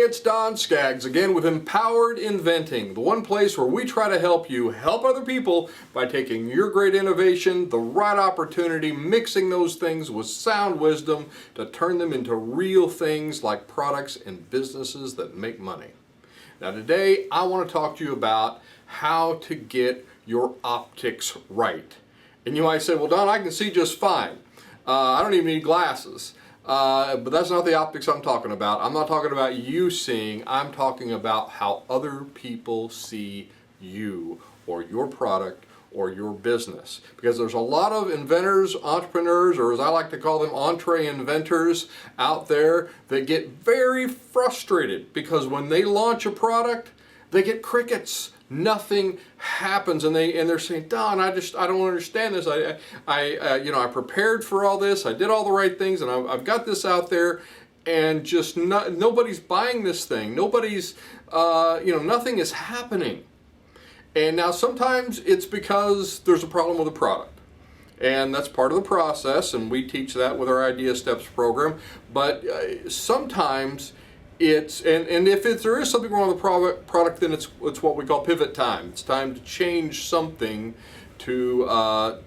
it's Don Skaggs again with Empowered Inventing, the one place where we try to help you help other people by taking your great innovation, the right opportunity, mixing those things with sound wisdom to turn them into real things like products and businesses that make money. Now today I want to talk to you about how to get your optics right. And you might say, well Don, I can see just fine. I don't even need glasses. But that's not the optics I'm talking about. I'm not talking about you seeing, I'm talking about how other people see you or your product or your business. Because there's a lot of inventors, entrepreneurs, or as I like to call them, entree inventors out there that get very frustrated because when they launch a product, they get crickets. Nothing happens, and they're saying, Don, I don't understand this. I prepared for all this. I did all the right things, and I've got this out there, and just nobody's buying this thing. Nobody's, nothing is happening. And now sometimes it's because there's a problem with the product, and that's part of the process, and we teach that with our Idea Steps program. But sometimes it's if there is something wrong with the product, then it's what we call pivot time. It's time to change something to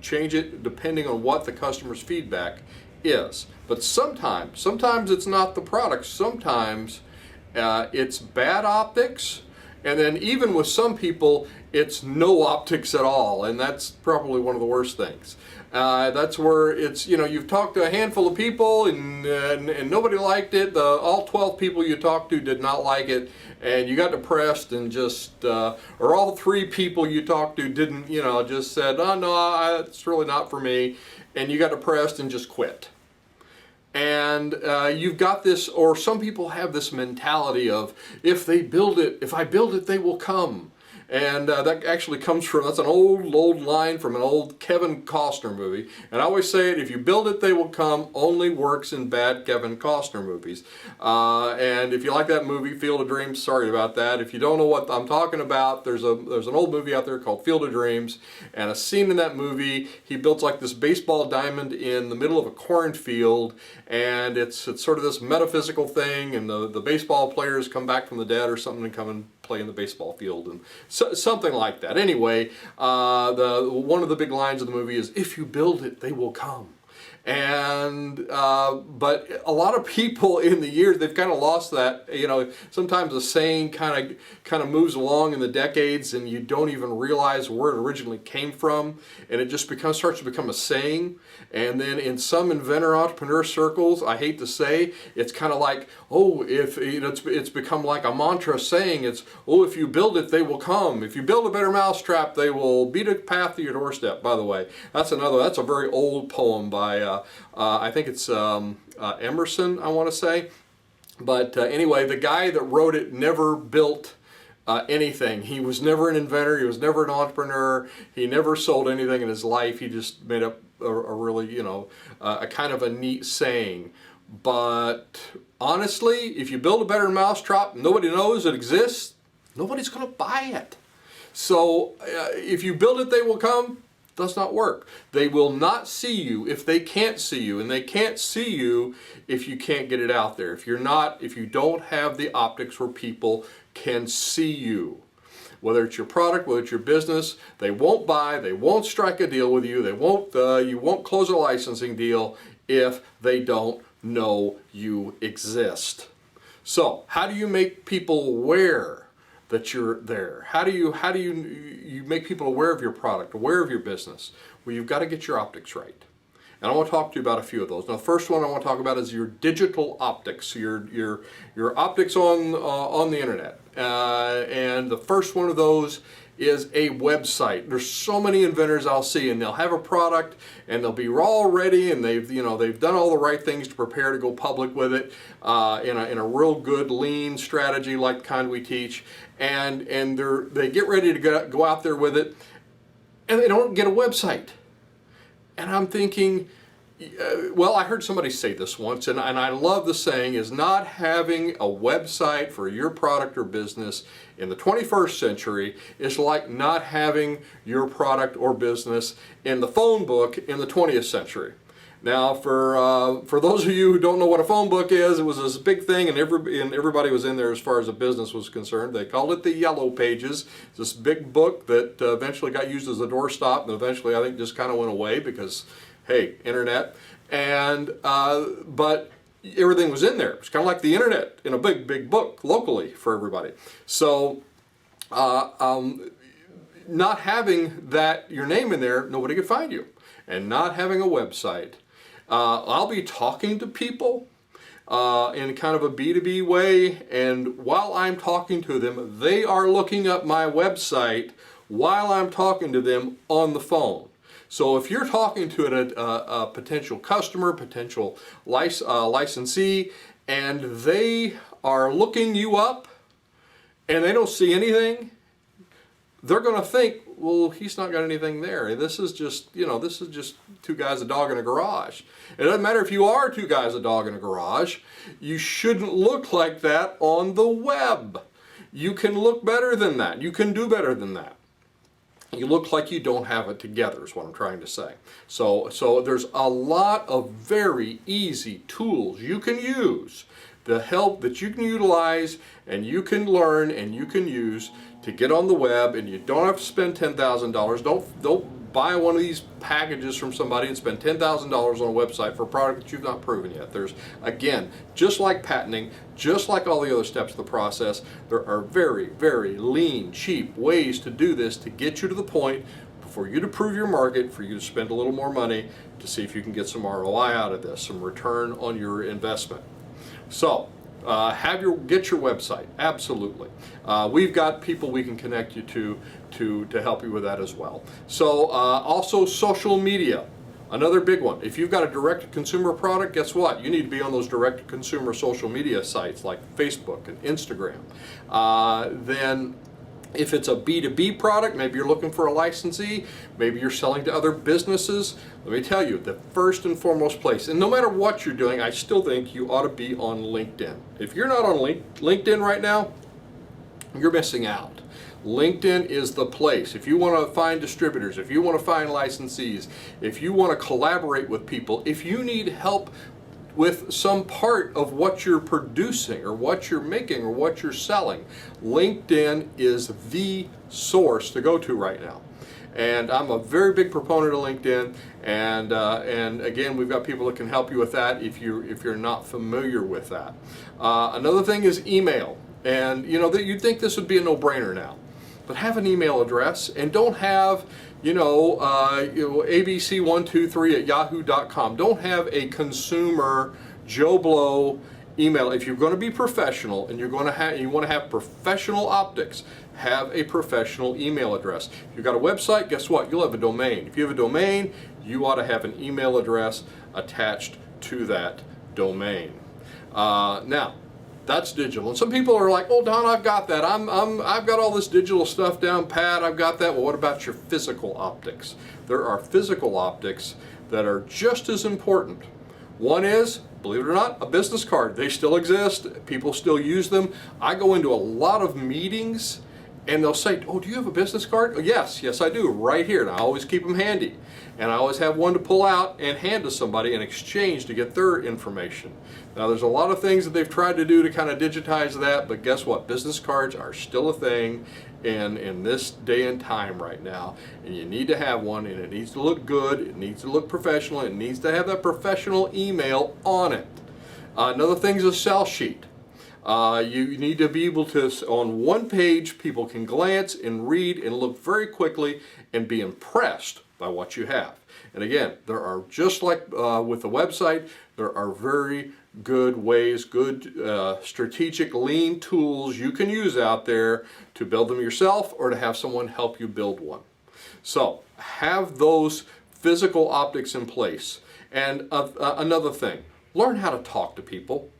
change it depending on what the customer's feedback is. But sometimes it's not the product. Sometimes it's bad optics, and then even with some people, it's no optics at all, and that's probably one of the worst things. That's where it's, you've talked to a handful of people and nobody liked it. All 12 people you talked to did not like it, and you got depressed and just, or all 3 people you talked to didn't, just said, oh no, it's really not for me, and you got depressed and just quit. And you've got this, or some people have this mentality of, if I build it, they will come. And that actually comes from, that's an old line from an old Kevin Costner movie. And I always say it, if you build it, they will come, only works in bad Kevin Costner movies. And if you like that movie, Field of Dreams, sorry about that. If you don't know what I'm talking about, there's an old movie out there called Field of Dreams. And a scene in that movie, he builds like this baseball diamond in the middle of a cornfield. And it's sort of this metaphysical thing. And the baseball players come back from the dead or something and come and play in the baseball field. And something like that. Anyway, one of the big lines of the movie is, if you build it, they will come. And but a lot of people in the years, they've kind of lost that. Sometimes a saying kind of moves along in the decades, and you don't even realize where it originally came from, and it just starts to become a saying. And then in some inventor entrepreneur circles, I hate to say, it's kind of like, it's become like a mantra saying, it's, if you build it, they will come. If you build a better mousetrap, they will beat a path to your doorstep. By the way, that's a very old poem by I think it's Emerson, I want to say. But anyway, the guy that wrote it never built anything. He was never an inventor. He was never an entrepreneur. He never sold anything in his life. He just made up a really, a kind of a neat saying. But honestly, if you build a better mousetrap, nobody knows it exists, nobody's going to buy it. So if you build it, they will come. Does not work. They will not see you if they can't see you, and they can't see you if you can't get it out there. If you don't have the optics where people can see you. Whether it's your product, whether it's your business, they won't buy, they won't strike a deal with you, you won't close a licensing deal if they don't know you exist. So, how do you make people aware that you're there? How do you make people aware of your product, aware of your business? Well, you've got to get your optics right. And I want to talk to you about a few of those. Now, the first one I want to talk about is your digital optics, your optics on the internet. And the first one of those is a website. There's so many inventors I'll see, and they'll have a product and they'll be all ready, and they've done all the right things to prepare to go public with it in a real good lean strategy like the kind we teach, and they get ready to go out there with it, and they don't get a website. And I'm thinking, well, I heard somebody say this once, and I love the saying, is not having a website for your product or business in the 21st century is like not having your product or business in the phone book in the 20th century. Now, for those of you who don't know what a phone book is, it was this big thing, and everybody was in there as far as a business was concerned. They called it the Yellow Pages. It's this big book that eventually got used as a doorstop, and eventually I think just kind of went away because, hey, internet. And but everything was in there. It was kind of like the internet in a big book locally for everybody. So not having that your name in there, nobody could find you, and not having a website. I'll be talking to people in kind of a B2B way, and while I'm talking to them, they are looking up my website while I'm talking to them on the phone. So if you're talking to a potential customer, potential licensee, and they are looking you up and they don't see anything, they're going to think, well, he's not got anything there. This is just, this is just two guys, a dog in a garage. It doesn't matter if you are two guys, a dog in a garage. You shouldn't look like that on the web. You can look better than that. You can do better than that. You look like you don't have it together is what I'm trying to say. So there's a lot of very easy tools you can use, the help that you can utilize and you can learn and you can use to get on the web, and you don't have to spend $10,000. Don't buy one of these packages from somebody and spend $10,000 on a website for a product that you've not proven yet. There's, again, just like patenting, just like all the other steps of the process, there are very, very lean, cheap ways to do this to get you to the point for you to prove your market, for you to spend a little more money to see if you can get some ROI out of this, some return on your investment. So, get your website, absolutely. We've got people we can connect you to help you with that as well. So also social media, another big one. If you've got a direct-to-consumer product, guess what? You need to be on those direct-to-consumer social media sites like Facebook and Instagram. Then if it's a B2B product, maybe you're looking for a licensee, maybe you're selling to other businesses, let me tell you, the first and foremost place, and no matter what you're doing, I still think you ought to be on LinkedIn. If you're not on LinkedIn right now, you're missing out. LinkedIn is the place. If you want to find distributors, if you want to find licensees, if you want to collaborate with people, if you need help with some part of what you're producing or what you're making or what you're selling, LinkedIn is the source to go to right now. And I'm a very big proponent of LinkedIn, and again, we've got people that can help you with that if you're not familiar with that. Another thing is email, and you'd think this would be a no-brainer now, but have an email address, and don't have abc123@yahoo.com. Don't have a consumer Joe Blow email. If you're going to be professional and you want to have professional optics, have a professional email address. If you've got a website, guess what? You'll have a domain. If you have a domain, you ought to have an email address attached to that domain. Now, that's digital. And some people are like, "Oh, Don, I've got that. I've got all this digital stuff down pat. I've got that." Well, what about your physical optics? There are physical optics that are just as important. One is, believe it or not, a business card. They still exist. People still use them. I go into a lot of meetings and they'll say, "Oh, do you have a business card?" "Oh, yes, I do, right here." And I always keep them handy. And I always have one to pull out and hand to somebody in exchange to get their information. Now, there's a lot of things that they've tried to do to kind of digitize that, but guess what? Business cards are still a thing in this day and time right now. And you need to have one, and it needs to look good, it needs to look professional, it needs to have that professional email on it. Another thing is a sell sheet. You need to be able to, on one page, people can glance and read and look very quickly and be impressed by what you have. And again, there are, just like with the website, there are very good ways, good strategic lean tools you can use out there to build them yourself or to have someone help you build one. So have those physical optics in place. And another thing, learn how to talk to people.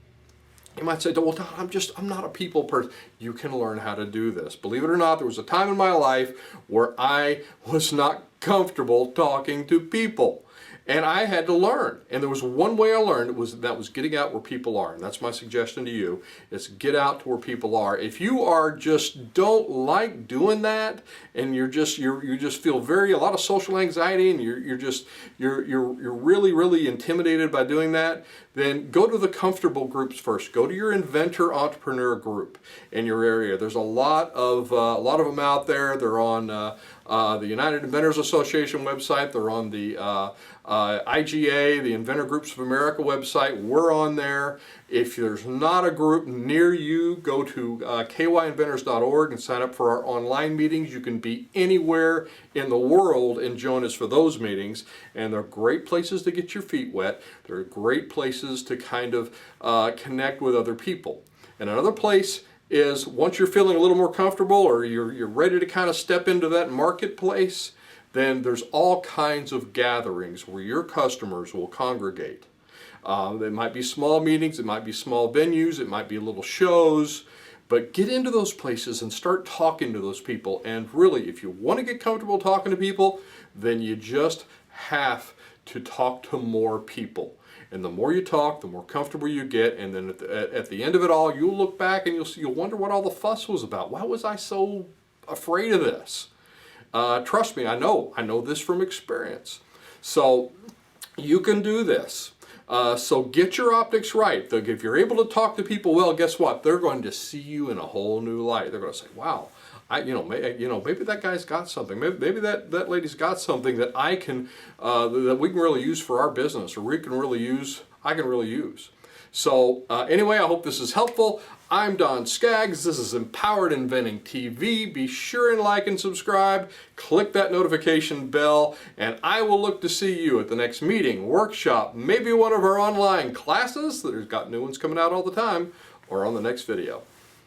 You might say, "Well, Don, I'm not a people person." You can learn how to do this. Believe it or not, there was a time in my life where I was not comfortable talking to people. And I had to learn. And there was one way I learned, that was getting out where people are. And that's my suggestion to you, is get out to where people are. If you are just don't like doing that, and you just feel a lot of social anxiety, and you're really intimidated by doing that, then go to the comfortable groups first. Go to your inventor entrepreneur group in your area. There's a lot of them out there. They're on the United Inventors Association website. They're on the IGA, the Inventor Groups of America website. We're on there. If there's not a group near you, go to kyinventors.org and sign up for our online meetings. You can be anywhere in the world and join us for those meetings. And they're great places to get your feet wet. They're great places to kind of connect with other people. And another place is, once you're feeling a little more comfortable, or you're ready to kind of step into that marketplace, then there's all kinds of gatherings where your customers will congregate. They might be small meetings, it might be small venues, it might be little shows, but get into those places and start talking to those people. And really, if you want to get comfortable talking to people, then you just have to talk to more people. And the more you talk, the more comfortable you get. And then at the end of it all, you'll look back and you'll wonder what all the fuss was about. Why was I so afraid of this? Trust me, I know this from experience. So you can do this. So get your optics right. If you're able to talk to people well, guess what? They're going to see you in a whole new light. They're going to say, "Wow, maybe that guy's got something. Maybe that lady's got something that I can that we can really use for our business, or I can really use." So anyway, I hope this is helpful. I'm Don Skaggs. This is Empowered Inventing TV. Be sure and like and subscribe. Click that notification bell, and I will look to see you at the next meeting, workshop, maybe one of our online classes. There's got new ones coming out all the time, or on the next video.